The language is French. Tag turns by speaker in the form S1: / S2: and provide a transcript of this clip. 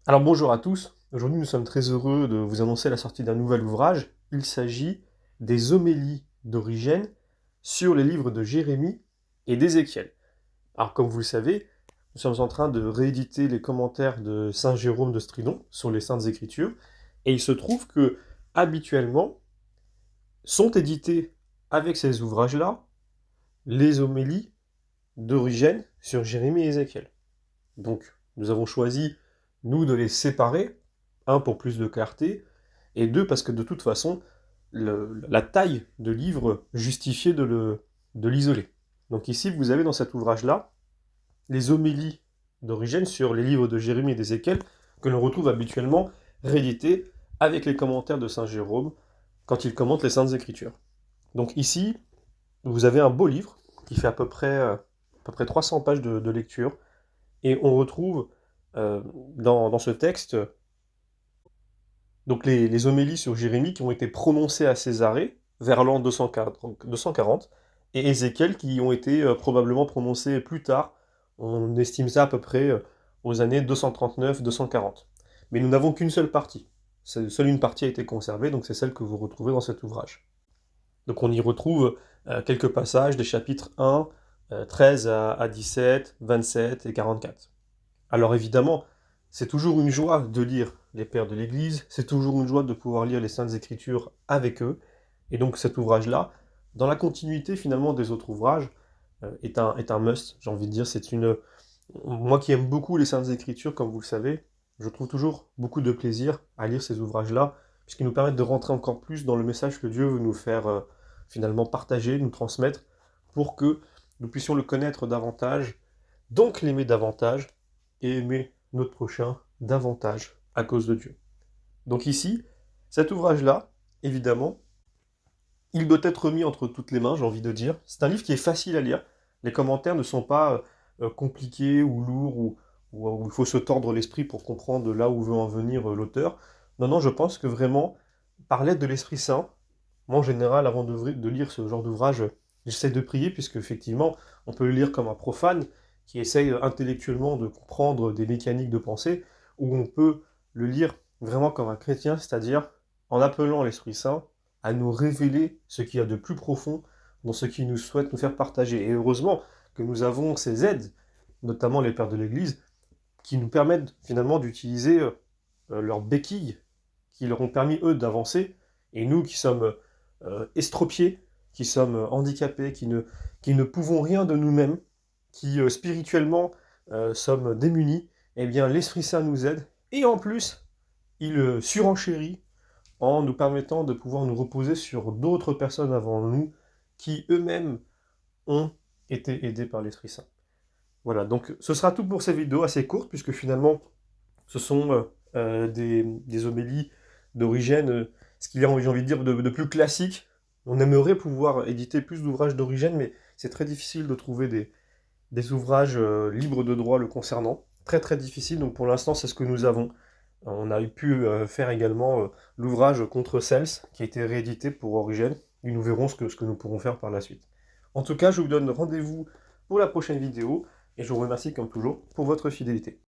S1: Alors bonjour à tous, aujourd'hui nous sommes très heureux de vous annoncer la sortie d'un nouvel ouvrage. Il s'agit des homélies d'Origène sur les livres de Jérémie et d'Ézéchiel. Alors comme vous le savez, nous sommes en train de rééditer les commentaires de Saint Jérôme de Stridon sur les Saintes Écritures, et il se trouve que habituellement sont édités avec ces ouvrages-là les homélies d'Origène sur Jérémie et Ézéchiel. Donc nous avons choisi, nous, de les séparer, un, pour plus de clarté, et deux, parce que de toute façon, la taille de livre justifiait de l'isoler. Donc ici, vous avez dans cet ouvrage-là les homélies d'Origène sur les livres de Jérémie et d'Ézéchiel, que l'on retrouve habituellement réédités avec les commentaires de Saint Jérôme quand il commente les Saintes Écritures. Donc ici, vous avez un beau livre qui fait à peu près 300 pages de lecture, et on retrouve dans ce texte donc les homélies sur Jérémie qui ont été prononcées à Césarée vers l'an 240, et Ézéchiel qui ont été probablement prononcées plus tard. On estime ça à peu près aux années 239-240. Mais nous n'avons qu'une seule partie. Seule une partie a été conservée, donc c'est celle que vous retrouvez dans cet ouvrage. Donc on y retrouve quelques passages des chapitres 1, 13 à 17, 27 et 44. Alors évidemment, c'est toujours une joie de lire les pères de l'Église, c'est toujours une joie de pouvoir lire les Saintes Écritures avec eux, et donc cet ouvrage-là, dans la continuité finalement des autres ouvrages, est un must, j'ai envie de dire, c'est une... Moi qui aime beaucoup les Saintes Écritures, comme vous le savez, je trouve toujours beaucoup de plaisir à lire ces ouvrages-là, puisqu'ils nous permettent de rentrer encore plus dans le message que Dieu veut nous faire finalement partager, nous transmettre, pour que nous puissions le connaître davantage, donc l'aimer davantage, et aimer notre prochain davantage à cause de Dieu. Donc ici, cet ouvrage-là, évidemment, il doit être mis entre toutes les mains, j'ai envie de dire. C'est un livre qui est facile à lire. Les commentaires ne sont pas compliqués ou lourds, où il faut se tordre l'esprit pour comprendre là où veut en venir l'auteur. Non, non, je pense que vraiment, par l'aide de l'Esprit Saint, moi en général, avant de lire ce genre d'ouvrage, j'essaie de prier, puisque effectivement, on peut le lire comme un profane, qui essaye intellectuellement de comprendre des mécaniques de pensée, ou on peut le lire vraiment comme un chrétien, c'est-à-dire en appelant l'Esprit Saint à nous révéler ce qu'il y a de plus profond dans ce qu'il nous souhaite nous faire partager. Et heureusement que nous avons ces aides, notamment les pères de l'Église, qui nous permettent finalement d'utiliser leurs béquilles, qui leur ont permis, eux, d'avancer, et nous qui sommes estropiés, qui sommes handicapés, qui ne pouvons rien de nous-mêmes, qui spirituellement sommes démunis, eh bien l'Esprit Saint nous aide, et en plus, il surenchérit en nous permettant de pouvoir nous reposer sur d'autres personnes avant nous, qui eux-mêmes ont été aidés par l'Esprit Saint. Voilà, donc ce sera tout pour cette vidéo assez courte, puisque finalement, ce sont des homélies d'Origène, ce qu'il y a, j'ai envie de dire, de plus classique. On aimerait pouvoir éditer plus d'ouvrages d'Origène, mais c'est très difficile de trouver des ouvrages libres de droit le concernant. Très très difficile, donc pour l'instant, c'est ce que nous avons. On a pu faire également l'ouvrage Contre Cels, qui a été réédité pour Origène, et nous verrons ce que nous pourrons faire par la suite. En tout cas, je vous donne rendez-vous pour la prochaine vidéo, et je vous remercie comme toujours pour votre fidélité.